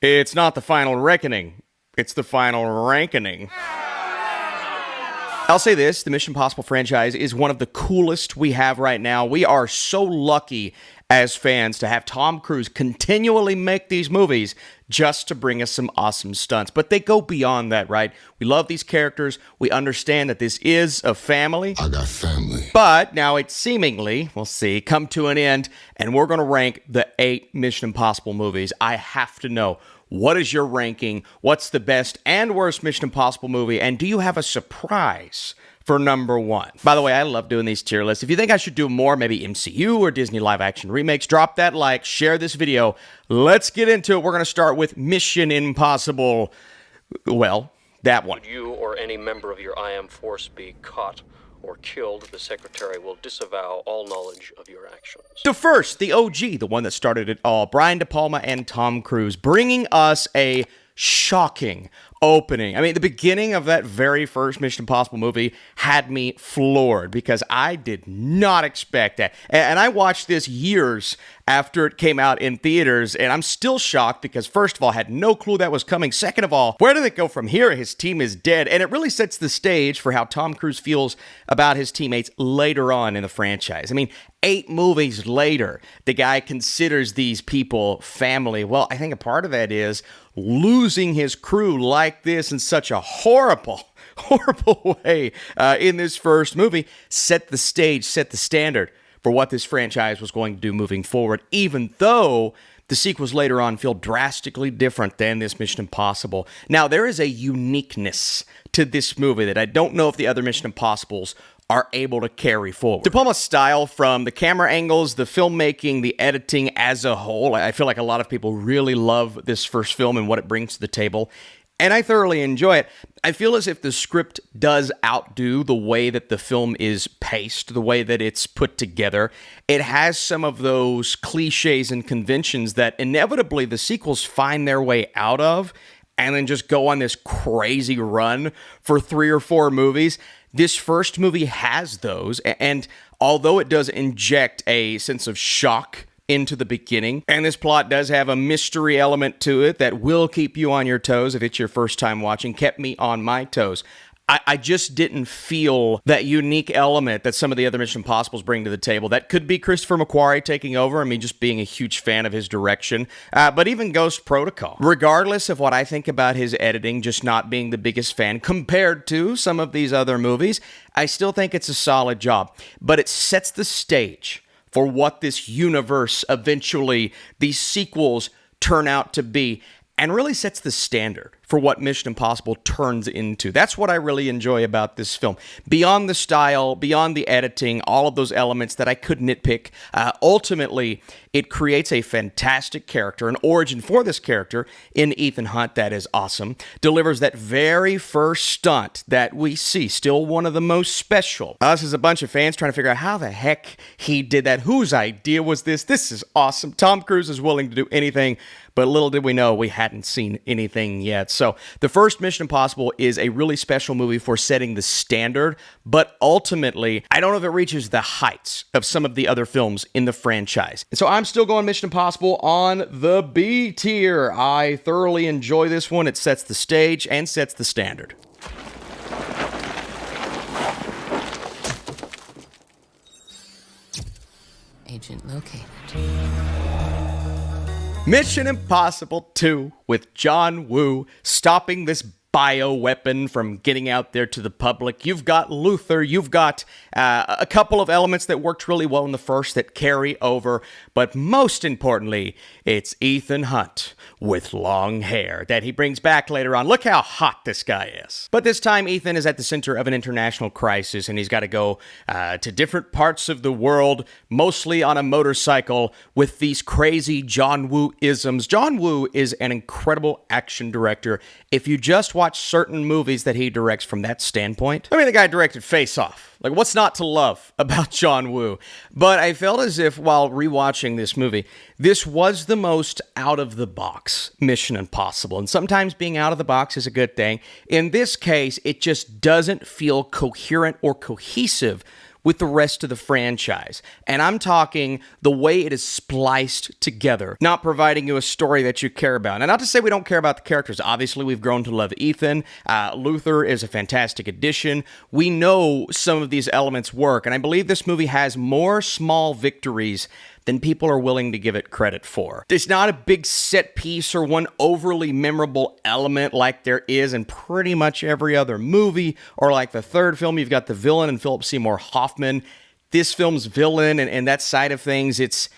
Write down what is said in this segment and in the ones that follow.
It's not the final reckoning. It's the final ranking. I'll say this, the Mission Impossible franchise is one of the coolest we have right now. We are so lucky as fans to have Tom Cruise continually make these movies just to bring us some awesome stunts. But they go beyond that, right? We love these characters. We understand that this is a family. I got family. But now it's seemingly, we'll see, come to an end, and we're going to rank the 8 Mission Impossible movies. I have to know, what is your ranking? What's the best and worst Mission Impossible movie? And do you have a surprise for number 1? By the way, I love doing these tier lists. If you think I should do more, maybe MCU or Disney live action remakes, drop that like, share this video. Let's get into it. We're going to start with Mission Impossible. Well, that one. Should you or any member of your IM force be caught or killed, the Secretary will disavow all knowledge of your actions. So first, the OG, the one that started it all, Brian De Palma and Tom Cruise, bringing us a shocking opening. I mean, the beginning of that very first Mission Impossible movie had me floored because I did not expect that. And I watched this years after it came out in theaters, and I'm still shocked because, first of all, I had no clue that was coming. Second of all, where did it go from here? His team is dead. And it really sets the stage for how Tom Cruise feels about his teammates later on in the franchise. I mean, 8 movies later, the guy considers these people family. Well, I think a part of that is losing his crew like this in such a horrible way in this first movie set the stage, set the standard for what this franchise was going to do moving forward, even though the sequels later on feel drastically different than this Mission Impossible. Now, there is a uniqueness to this movie that I don't know if the other Mission Impossibles are able to carry forward. De Palma's style, from the camera angles, the filmmaking, the editing as a whole, I feel like a lot of people really love this first film and what it brings to the table, and I thoroughly enjoy it. I feel as if the script does outdo the way that the film is paced, the way that it's put together. It has some of those cliches and conventions that inevitably the sequels find their way out of and then just go on this crazy run for 3 or 4 movies. This first movie has those, and although it does inject a sense of shock into the beginning, and this plot does have a mystery element to it that will keep you on your toes if it's your first time watching, kept me on my toes. I just didn't feel that unique element that some of the other Mission Impossibles bring to the table. That could be Christopher McQuarrie taking over, I mean, just being a huge fan of his direction, but even Ghost Protocol. Regardless of what I think about his editing, just not being the biggest fan compared to some of these other movies, I still think it's a solid job. But it sets the stage for what this universe eventually, these sequels, turn out to be, and really sets the standard for what Mission Impossible turns into. That's what I really enjoy about this film. Beyond the style, beyond the editing, all of those elements that I could nitpick, ultimately, it creates a fantastic character, an origin for this character in Ethan Hunt that is awesome, delivers that very first stunt that we see, still one of the most special. Us as a bunch of fans trying to figure out how the heck he did that. Whose idea was this? This is awesome. Tom Cruise is willing to do anything, but little did we know we hadn't seen anything yet. So the first Mission Impossible is a really special movie for setting the standard, but ultimately, I don't know if it reaches the heights of some of the other films in the franchise. And so I'm still going Mission Impossible on the B tier. I thoroughly enjoy this one. It sets the stage and sets the standard. Agent located. Mission Impossible 2 with John Woo stopping this bioweapon from getting out there to the public. You've got Luther, you've got a couple of elements that worked really well in the first that carry over, but most importantly, it's Ethan Hunt with long hair that he brings back later on. Look how hot this guy is. But this time, Ethan is at the center of an international crisis, and he's got to go to different parts of the world, mostly on a motorcycle, with these crazy John Woo-isms. John Woo is an incredible action director. If you just watch certain movies that he directs from that standpoint, I mean, the guy directed Face Off. Like, what's not to love about John Woo? But I felt as if, while rewatching this movie, this was the most out-of-the-box Mission Impossible. And sometimes being out of the box is a good thing. In this case, it just doesn't feel coherent or cohesive with the rest of the franchise. And I'm talking the way it is spliced together, not providing you a story that you care about. And not to say we don't care about the characters. Obviously, we've grown to love Ethan. Luther is a fantastic addition. We know some of these elements work, and I believe this movie has more small victories than people are willing to give it credit for. There's not a big set piece or one overly memorable element like there is in pretty much every other movie, or like the third film, you've got the villain and Philip Seymour Hoffman. This film's villain and that side of things, it's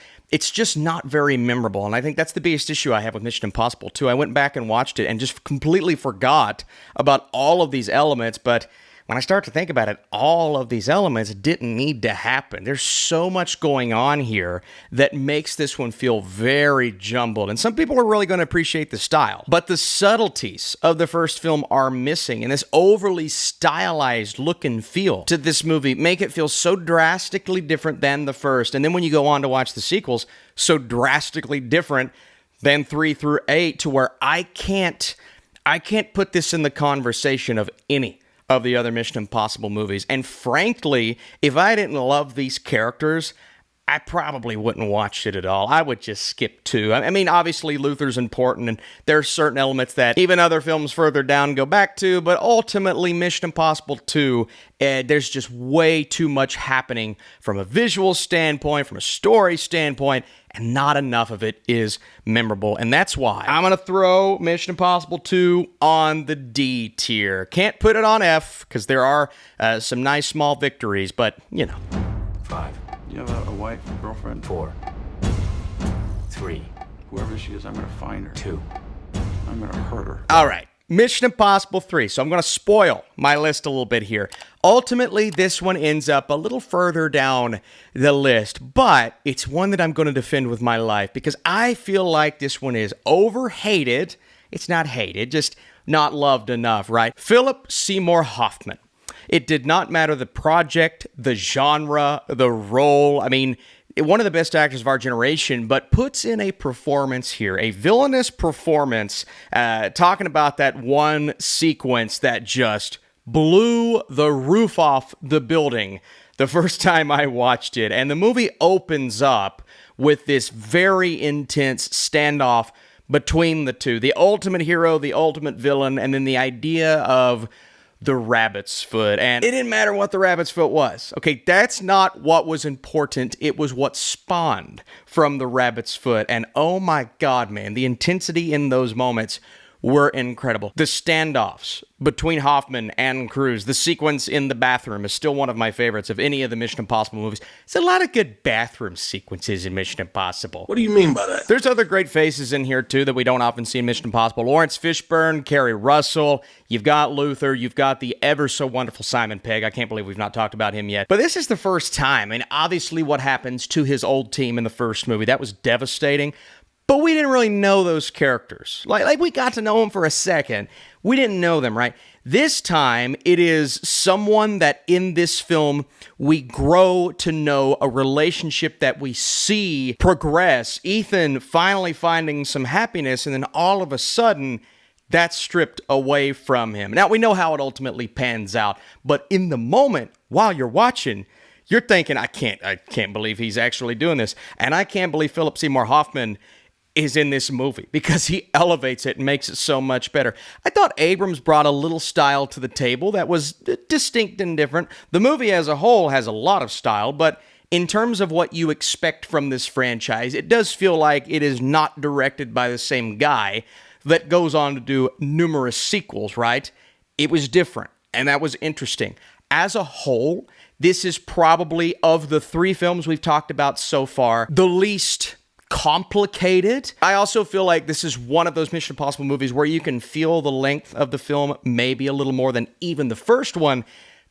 just not very memorable, and I think that's the biggest issue I have with Mission Impossible 2. I went back and watched it and just completely forgot about all of these elements, but when I start to think about it, all of these elements didn't need to happen. There's so much going on here that makes this one feel very jumbled. And some people are really going to appreciate the style. But the subtleties of the first film are missing. And this overly stylized look and feel to this movie make it feel so drastically different than the first. And then when you go on to watch the sequels, so drastically different than 3 through 8, to where I can't put this in the conversation of any of the other Mission Impossible movies. And frankly, if I didn't love these characters, I probably wouldn't watch it at all. I would just skip 2. I mean, obviously, Luther's important, and there are certain elements that even other films further down go back to, but ultimately, Mission Impossible 2, there's just way too much happening from a visual standpoint, from a story standpoint, and not enough of it is memorable. And that's why I'm going to throw Mission Impossible 2 on the D tier. Can't put it on F, because there are some nice small victories, but, you know. 5. You have a wife, a girlfriend? 4. 3. Whoever she is, I'm gonna find her. 2. I'm gonna hurt her. All right. Mission Impossible 3. So I'm going to spoil my list a little bit here. Ultimately, this one ends up a little further down the list, but it's one that I'm going to defend with my life because I feel like this one is overhated. It's not hated, just not loved enough, right? Philip Seymour Hoffman. It did not matter the project, the genre, the role. I mean, one of the best actors of our generation, but puts in a performance here, a villainous performance, talking about that one sequence that just blew the roof off the building the first time I watched it. And the movie opens up with this very intense standoff between the two. The ultimate hero, the ultimate villain, and then the idea of the rabbit's foot. And it didn't matter what the rabbit's foot was. Okay, that's not what was important. It was what spawned from the rabbit's foot. And oh my God, man, the intensity in those moments were incredible. The standoffs between Hoffman and Cruise, the sequence in the bathroom is still one of my favorites of any of the Mission Impossible movies. There's a lot of good bathroom sequences in Mission Impossible. What do you mean by that? There's other great faces in here, too, that we don't often see in Mission Impossible. Lawrence Fishburne, Kerry Russell, you've got Luther, you've got the ever-so-wonderful Simon Pegg. I can't believe we've not talked about him yet. But this is the first time, and obviously what happens to his old team in the first movie, that was devastating. But we didn't really know those characters. Like we got to know them for a second. We didn't know them, right? This time, it is someone that in this film, we grow to know, a relationship that we see progress. Ethan finally finding some happiness, and then all of a sudden, that's stripped away from him. Now, we know how it ultimately pans out, but in the moment, while you're watching, you're thinking, I can't believe he's actually doing this. And I can't believe Philip Seymour Hoffman is in this movie because he elevates it and makes it so much better. I thought Abrams brought a little style to the table that was distinct and different. The movie as a whole has a lot of style, but in terms of what you expect from this franchise, it does feel like it is not directed by the same guy that goes on to do numerous sequels, right? It was different, and that was interesting. As a whole, this is probably, of the 3 films we've talked about so far, the least complicated. I also feel like this is one of those Mission Impossible movies where you can feel the length of the film maybe a little more than even the first one.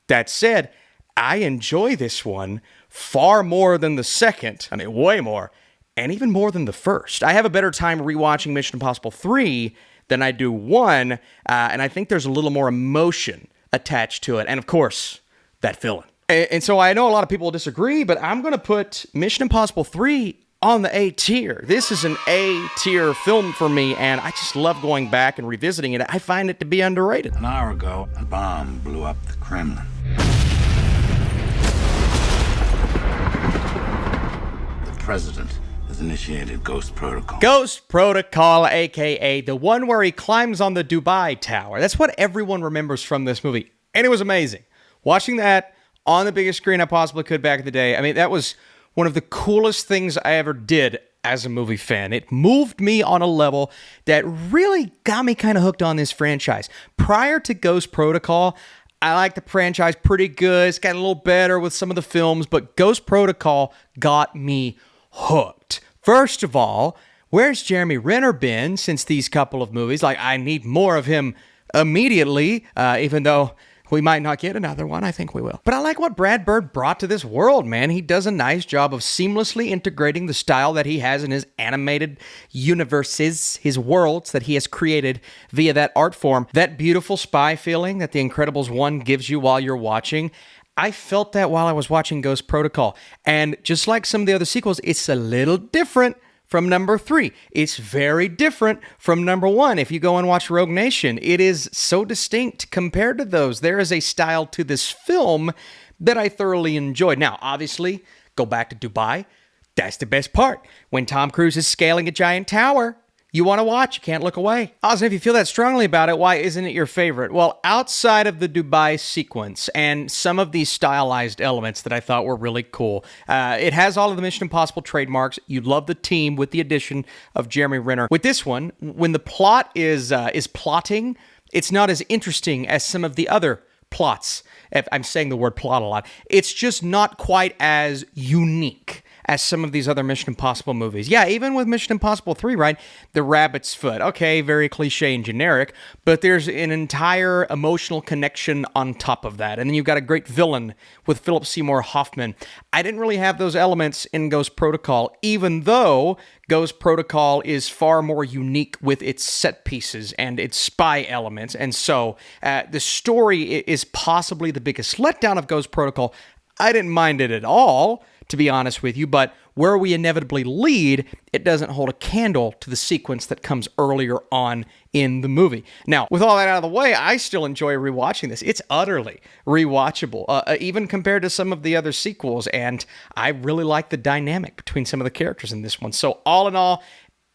That said, I enjoy this one far more than the second. I mean, way more. And even more than the first. I have a better time rewatching Mission Impossible 3 than I do 1, and I think there's a little more emotion attached to it. And of course, that villain. And so I know a lot of people will disagree, but I'm going to put Mission Impossible 3 on the A tier. This is an A tier film for me, and I just love going back and revisiting it. I find it to be underrated. An hour ago, a bomb blew up the Kremlin. president has initiated Ghost Protocol. Ghost Protocol, aka the one where he climbs on the Dubai Tower. That's what everyone remembers from this movie. And it was amazing. Watching that on the biggest screen I possibly could back in the day. I mean, that was one of the coolest things I ever did as a movie fan. It moved me on a level that really got me kind of hooked on this franchise. Prior to Ghost Protocol, I liked the franchise pretty good. It's got a little better with some of the films, but Ghost Protocol got me hooked. First of all, where's Jeremy Renner been since these couple of movies? Like, I need more of him immediately, even though we might not get another one. I think we will. But I like what Brad Bird brought to this world, man. He does a nice job of seamlessly integrating the style that he has in his animated universes, his worlds that he has created via that art form. That beautiful spy feeling that The Incredibles 1 gives you while you're watching, I felt that while I was watching Ghost Protocol. And just like some of the other sequels, it's a little different from number 3. It's very different from number 1. If you go and watch Rogue Nation, it is so distinct compared to those. There is a style to this film that I thoroughly enjoyed. Now, obviously, go back to Dubai. That's the best part. When Tom Cruise is scaling a giant tower, you want to watch, you can't look away. Also, if you feel that strongly about it, why isn't it your favorite? Well, outside of the Dubai sequence and some of these stylized elements that I thought were really cool, it has all of the Mission Impossible trademarks. You love the team with the addition of Jeremy Renner. With this one, when the plot is plotting, it's not as interesting as some of the other plots. If I'm saying the word plot a lot. It's just not quite as unique as some of these other Mission Impossible movies. Yeah, even with Mission Impossible 3, right? The rabbit's foot. Okay, very cliche and generic, but there's an entire emotional connection on top of that. And then you've got a great villain with Philip Seymour Hoffman. I didn't really have those elements in Ghost Protocol, even though Ghost Protocol is far more unique with its set pieces and its spy elements. And so the story is possibly the biggest letdown of Ghost Protocol. I didn't mind it at all, to be honest with you, but where we inevitably lead, it doesn't hold a candle to the sequence that comes earlier on in the movie. Now, with all that out of the way, I still enjoy rewatching this. It's utterly rewatchable, even compared to some of the other sequels, and I really like the dynamic between some of the characters in this one. So all in all,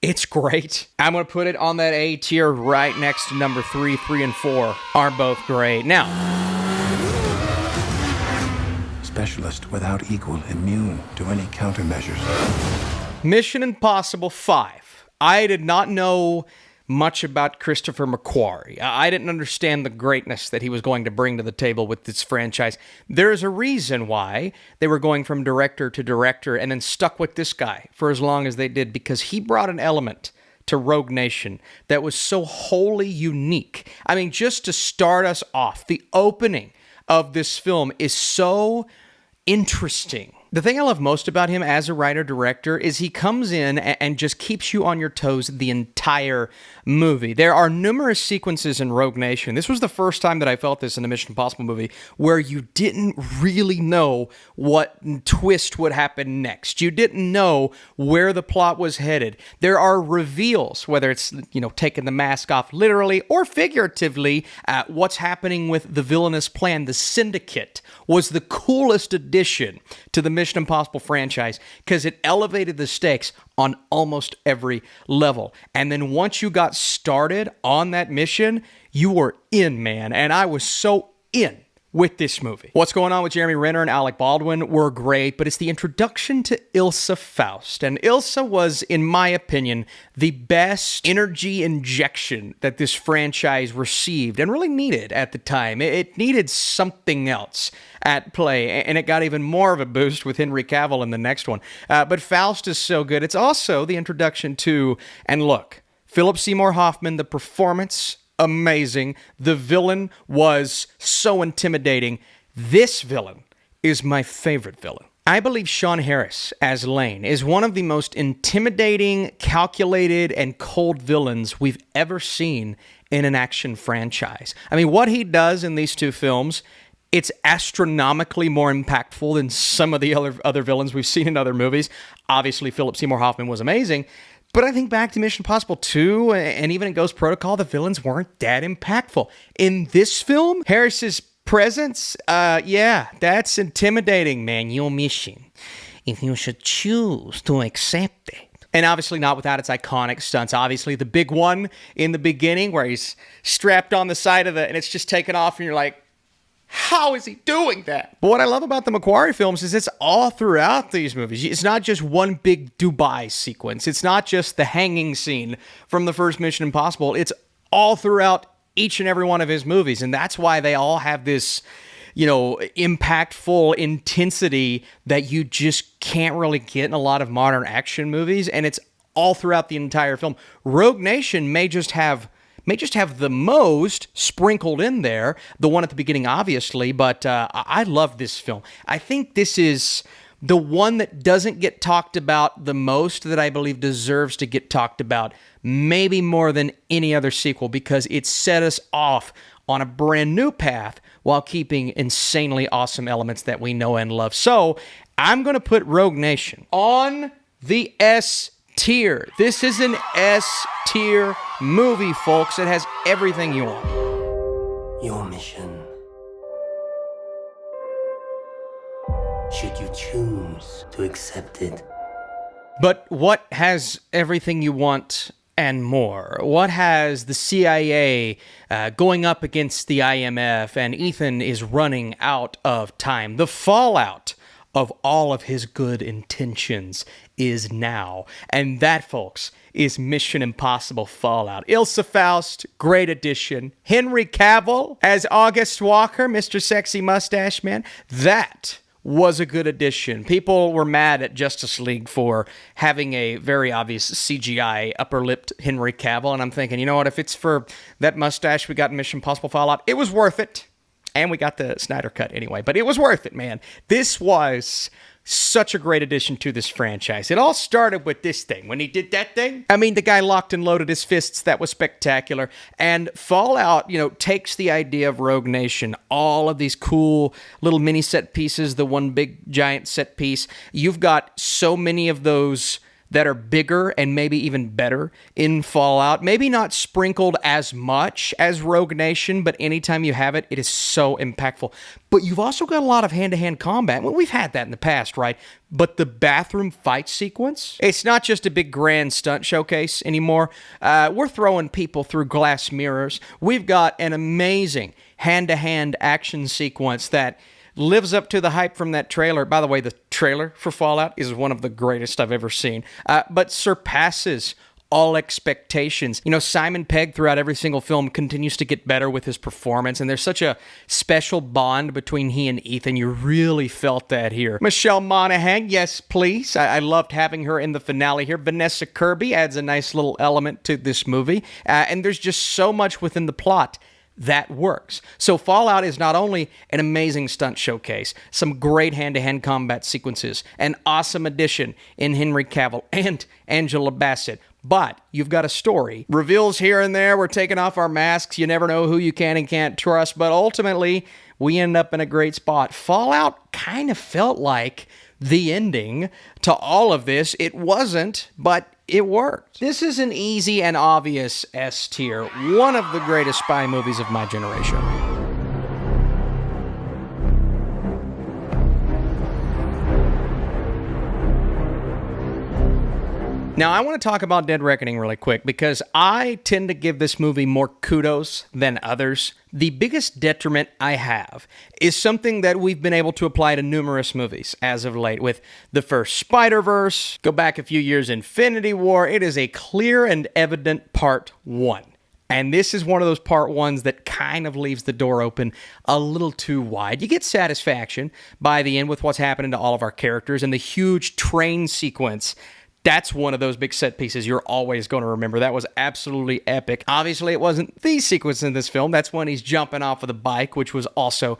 it's great. I'm going to put it on that A tier right next to number 3. 3 and 4 are both great. Now, Specialist without equal, immune to any countermeasures. Mission Impossible 5. I did not know much about Christopher McQuarrie. I didn't understand the greatness that he was going to bring to the table with this franchise. There's a reason why they were going from director to director and then stuck with this guy for as long as they did, because he brought an element to Rogue Nation that was so wholly unique. I mean, just to start us off, the opening of this film is so interesting. The thing I love most about him as a writer-director is he comes in and just keeps you on your toes the entire movie. There are numerous sequences in Rogue Nation. This was the first time that I felt this in a Mission Impossible movie where you didn't really know what twist would happen next. You didn't know where the plot was headed. There are reveals, whether it's, taking the mask off literally or figuratively, what's happening with the villainous plan. The Syndicate was the coolest addition to the Mission Impossible franchise because it elevated the stakes on almost every level. And then once you got started on that mission, you were in, man. And I was so in with this movie. What's going on with Jeremy Renner and Alec Baldwin were great, but it's the introduction to Ilsa Faust. And Ilsa was, in my opinion, the best energy injection that this franchise received and really needed at the time. It needed something else at play, and it got even more of a boost with Henry Cavill in the next one. But Faust is so good. It's also the introduction to, and look, Philip Seymour Hoffman, the performance, amazing. The villain was so intimidating. This villain is my favorite villain. I believe Sean Harris as Lane is one of the most intimidating, calculated, and cold villains we've ever seen in an action franchise. I mean, what he does in these two films, it's astronomically more impactful than some of the other villains we've seen in other movies. Obviously, Philip Seymour Hoffman was amazing. But I think back to Mission Impossible 2 and even in Ghost Protocol, the villains weren't that impactful. In this film, Harris's presence, that's intimidating, man. You're missing. if you should choose to accept it. And obviously not without its iconic stunts. Obviously the big one in the beginning where he's strapped on the side of and it's just taken off and you're like, how is he doing that? But what I love about the Macquarie films is it's all throughout these movies. It's not just one big Dubai sequence. It's not just the hanging scene from the first Mission Impossible. It's all throughout each and every one of his movies. And that's why they all have this, impactful intensity that you just can't really get in a lot of modern action movies. And it's all throughout the entire film. Rogue Nation may just have the most sprinkled in there, the one at the beginning, obviously, but I love this film. I think this is the one that doesn't get talked about the most that I believe deserves to get talked about, maybe more than any other sequel, because it set us off on a brand new path while keeping insanely awesome elements that we know and love. So I'm going to put Rogue Nation on the S tier. This is an S tier movie, folks. It has everything you want. Your mission. Should you choose to accept it. But what has everything you want and more? What has the CIA going up against the IMF and Ethan is running out of time? The fallout of all of his good intentions is now. And that, folks, is Mission Impossible Fallout. Ilsa Faust, great addition. Henry Cavill as August Walker, Mr. Sexy Mustache Man. That was a good addition. People were mad at Justice League for having a very obvious CGI upper-lipped Henry Cavill, and I'm thinking, you know what, if it's for that mustache we got in Mission Impossible Fallout, it was worth it. And we got the Snyder cut anyway, but it was worth it, man. This was such a great addition to this franchise. It all started with this thing. When he did that thing, I mean, the guy locked and loaded his fists. That was spectacular. And Fallout, takes the idea of Rogue Nation, all of these cool little mini set pieces, the one big giant set piece. You've got so many of those that are bigger and maybe even better in Fallout. Maybe not sprinkled as much as Rogue Nation, but anytime you have it, it is so impactful. But you've also got a lot of hand-to-hand combat. Well, we've had that in the past, right? But the bathroom fight sequence, it's not just a big grand stunt showcase anymore. We're throwing people through glass mirrors. We've got an amazing hand-to-hand action sequence that lives up to the hype from that trailer. By the way, the trailer for Fallout is one of the greatest I've ever seen, but surpasses all expectations. Simon Pegg throughout every single film continues to get better with his performance, and there's such a special bond between he and Ethan. You really felt that here. Michelle Monaghan, yes, please. I loved having her in the finale here. Vanessa Kirby adds a nice little element to this movie, and there's just so much within the plot that works. So Fallout is not only an amazing stunt showcase, some great hand-to-hand combat sequences, an awesome addition in Henry Cavill and Angela Bassett, but you've got a story. Reveals here and there, we're taking off our masks, you never know who you can and can't trust, but ultimately, we end up in a great spot. Fallout kind of felt like the ending to all of this. It wasn't, but it worked. This is an easy and obvious S tier, one of the greatest spy movies of my generation. Now, I want to talk about Dead Reckoning really quick because I tend to give this movie more kudos than others. The biggest detriment I have is something that we've been able to apply to numerous movies as of late with the first Spider-Verse, go back a few years, Infinity War. It is a clear and evident part one. And this is one of those part ones that kind of leaves the door open a little too wide. You get satisfaction by the end with what's happening to all of our characters and the huge train sequence. That's one of those big set pieces you're always going to remember. That was absolutely epic. Obviously, it wasn't the sequence in this film. That's when he's jumping off of the bike, which was also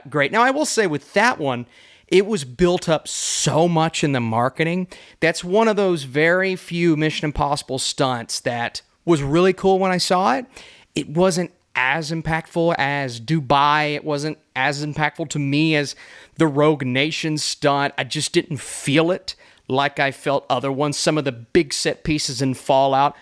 great. Now, I will say with that one, it was built up so much in the marketing. That's one of those very few Mission Impossible stunts that was really cool when I saw it. It wasn't as impactful as Dubai. It wasn't as impactful to me as the Rogue Nation stunt. I just didn't feel it like I felt other ones, some of the big set pieces in Fallout,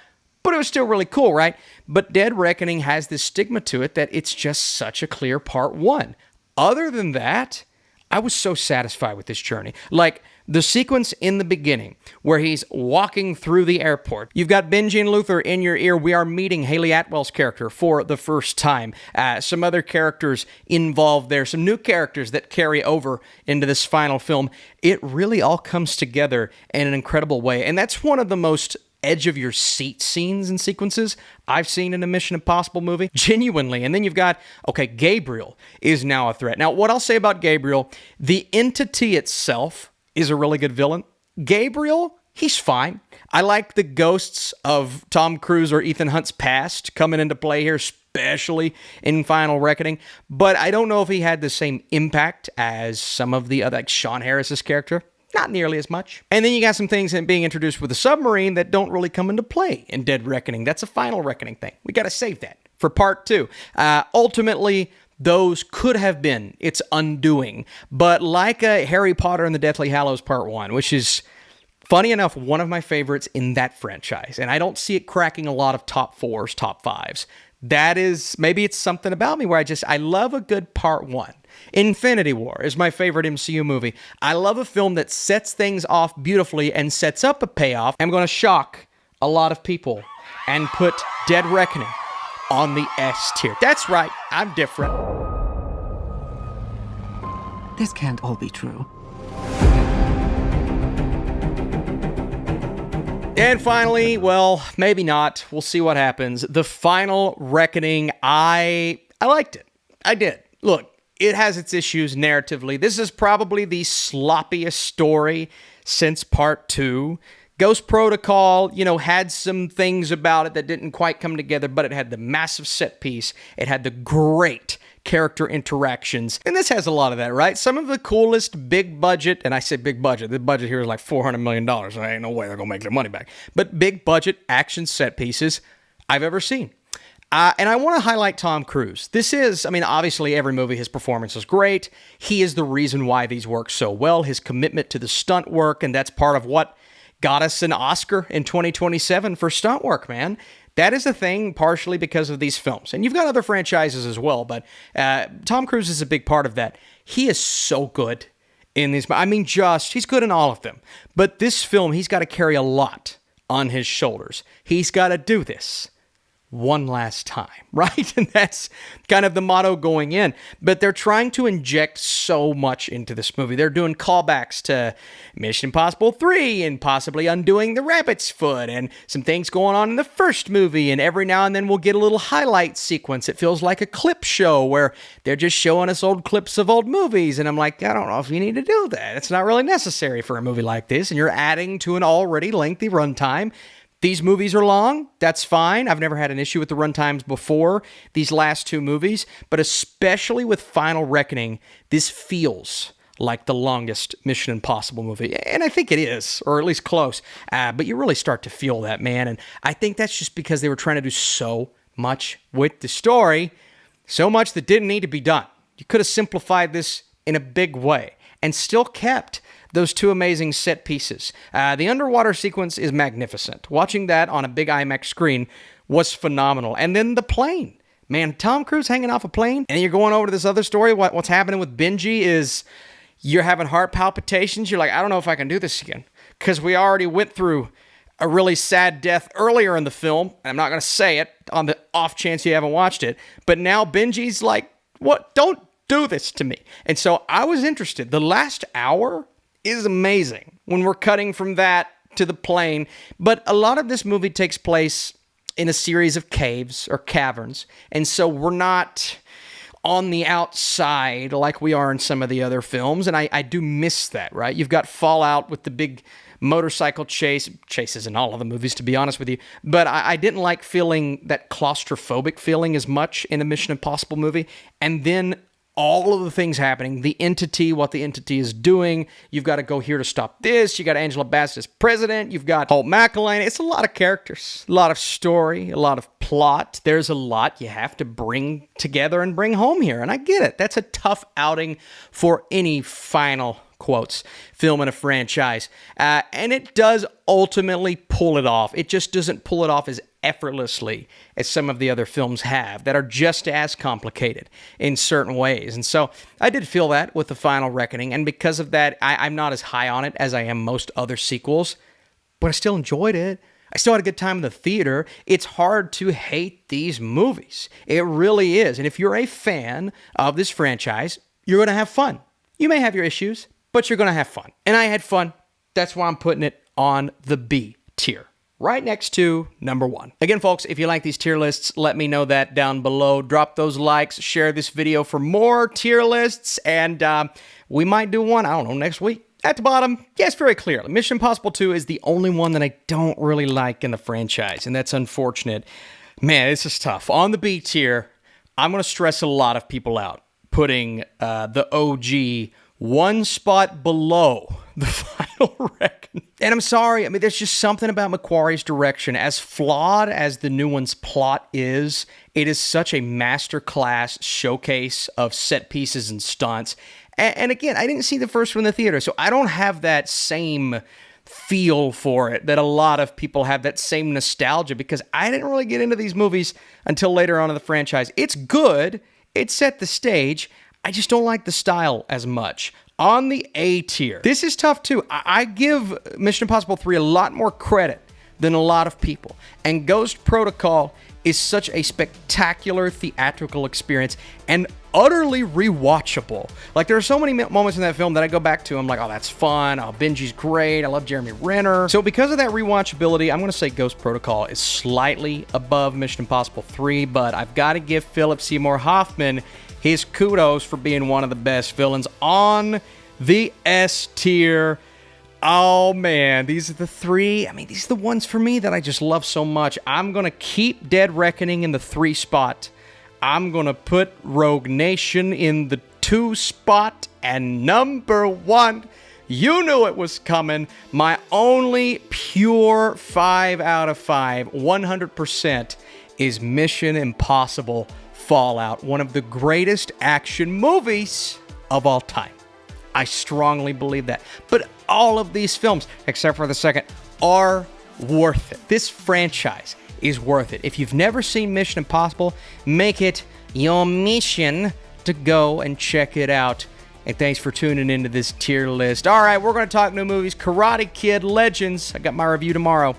but it was still really cool, right? But Dead Reckoning has this stigma to it that it's just such a clear part one. Other than that, I was so satisfied with this journey. Like, The sequence in the beginning where he's walking through the airport. You've got Benji and Luther in your ear. We are meeting Haley Atwell's character for the first time. Some other characters involved there. Some new characters that carry over into this final film. It really all comes together in an incredible way. And that's one of the most edge of your seat scenes and sequences I've seen in a Mission Impossible movie. Genuinely. And then you've got, okay, Gabriel is now a threat. Now, what I'll say about Gabriel, the entity itself is a really good villain. Gabriel, he's fine. I like the ghosts of Tom Cruise or Ethan Hunt's past coming into play here, especially in Final Reckoning. But I don't know if he had the same impact as some of the other, like Sean Harris's character. Not nearly as much. And then you got some things being introduced with the submarine that don't really come into play in Dead Reckoning. That's a Final Reckoning thing. We got to save that for part 2. Ultimately, those could have been its undoing. But like a Harry Potter and the Deathly Hallows Part 1, which is, funny enough, one of my favorites in that franchise. And I don't see it cracking a lot of top 4s, top 5s. That is, maybe it's something about me where I love a good Part 1. Infinity War is my favorite MCU movie. I love a film that sets things off beautifully and sets up a payoff. I'm going to shock a lot of people and put Dead Reckoning on the S tier. That's right, I'm different. This can't all be true. And finally, well, maybe not. We'll see what happens. The Final Reckoning, I liked it. I did. Look, it has its issues narratively. This is probably the sloppiest story since Part 2. Ghost Protocol, had some things about it that didn't quite come together, but it had the massive set piece. It had the great character interactions. And this has a lot of that, right? Some of the coolest big budget, and I say big budget, the budget here is like $400 million. So ain't no way they're going to make their money back. But big budget action set pieces I've ever seen. And I want to highlight Tom Cruise. This is, obviously every movie, his performance is great. He is the reason why these work so well. His commitment to the stunt work, and that's part of what got us an Oscar in 2027 for stunt work, man. That is a thing partially because of these films. And you've got other franchises as well, but Tom Cruise is a big part of that. He is so good in these. He's good in all of them. But this film, he's got to carry a lot on his shoulders. He's got to do this one last time, right? And that's kind of the motto going in. But they're trying to inject so much into this movie. They're doing callbacks to Mission Impossible 3 and possibly undoing the rabbit's foot and some things going on in the first movie. And every now and then we'll get a little highlight sequence. It feels like a clip show where they're just showing us old clips of old movies. And I'm like, I don't know if you need to do that. It's not really necessary for a movie like this. And you're adding to an already lengthy runtime. These movies are long. That's fine. I've never had an issue with the runtimes before these last 2 movies, but especially with Final Reckoning, this feels like the longest Mission Impossible movie. And I think it is, or at least close. But you really start to feel that, man. And I think that's just because they were trying to do so much with the story, so much that didn't need to be done. You could have simplified this in a big way and still kept those 2 amazing set pieces. The underwater sequence is magnificent. Watching that on a big IMAX screen was phenomenal. And then the plane. Man, Tom Cruise hanging off a plane, and you're going over to this other story. What's happening with Benji is you're having heart palpitations. You're like, I don't know if I can do this again. Because we already went through a really sad death earlier in the film. And I'm not going to say it on the off chance you haven't watched it. But now Benji's like, what? Don't do this to me. And so I was interested. The last hour is amazing when we're cutting from that to the plane. But a lot of this movie takes place in a series of caves or caverns. And so we're not on the outside like we are in some of the other films. And I do miss that, right? You've got Fallout with the big motorcycle chases in all of the movies, to be honest with you. But I didn't like feeling that claustrophobic feeling as much in a Mission Impossible movie. And then all of the things happening, the entity, what the entity is doing. You've got to go here to stop this. You got Angela Bassett as president. You've got Holt McElhaney. It's a lot of characters, a lot of story, a lot of plot. There's a lot you have to bring together and bring home here. And I get it. That's a tough outing for any final quotes film in a franchise. And it does ultimately pull it off. It just doesn't pull it off as effortlessly as some of the other films have that are just as complicated in certain ways. And so I did feel that with The Final Reckoning, and because of that, I'm not as high on it as I am most other sequels, but I still enjoyed it. I still had a good time in the theater. It's hard to hate these movies. It really is. And if you're a fan of this franchise, you're going to have fun. You may have your issues, but you're going to have fun. And I had fun. That's why I'm putting it on the B tier, right next to number 1. Again, folks, if you like these tier lists, let me know that down below. Drop those likes, share this video for more tier lists, and we might do one, I don't know, next week. At the bottom, yes, very clearly, Mission Impossible 2 is the only one that I don't really like in the franchise, and that's unfortunate. Man, this is tough. On the B tier, I'm going to stress a lot of people out, putting the OG one spot below The Final Reckoning. And I'm sorry, I mean, there's just something about McQuarrie's direction. As flawed as the new one's plot is, it is such a masterclass showcase of set pieces and stunts. And again, I didn't see the first one in the theater, so I don't have that same feel for it that a lot of people have, that same nostalgia, because I didn't really get into these movies until later on in the franchise. It's good. It set the stage. I just don't like the style as much. On the A tier, this is tough too. I give Mission Impossible 3 a lot more credit than a lot of people. And Ghost Protocol is such a spectacular theatrical experience and utterly rewatchable. Like, there are so many moments in that film that I go back to. I'm like, oh, that's fun. Oh, Benji's great. I love Jeremy Renner. So because of that rewatchability, I'm going to say Ghost Protocol is slightly above Mission Impossible 3, but I've got to give Philip Seymour Hoffman his kudos for being one of the best villains. On the S tier, oh man, these are the 3. I mean, these are the ones for me that I just love so much. I'm going to keep Dead Reckoning in the 3 spot. I'm going to put Rogue Nation in the 2 spot. And number 1, you knew it was coming. My only pure 5 out of 5, 100%, is Mission Impossible Fallout, one of the greatest action movies of all time. I strongly believe that. But all of these films, except for the second, are worth it. This franchise is worth it. If you've never seen Mission Impossible, make it your mission to go and check it out. And thanks for tuning into this tier list. All right, we're going to talk new movies. Karate Kid Legends. I got my review tomorrow.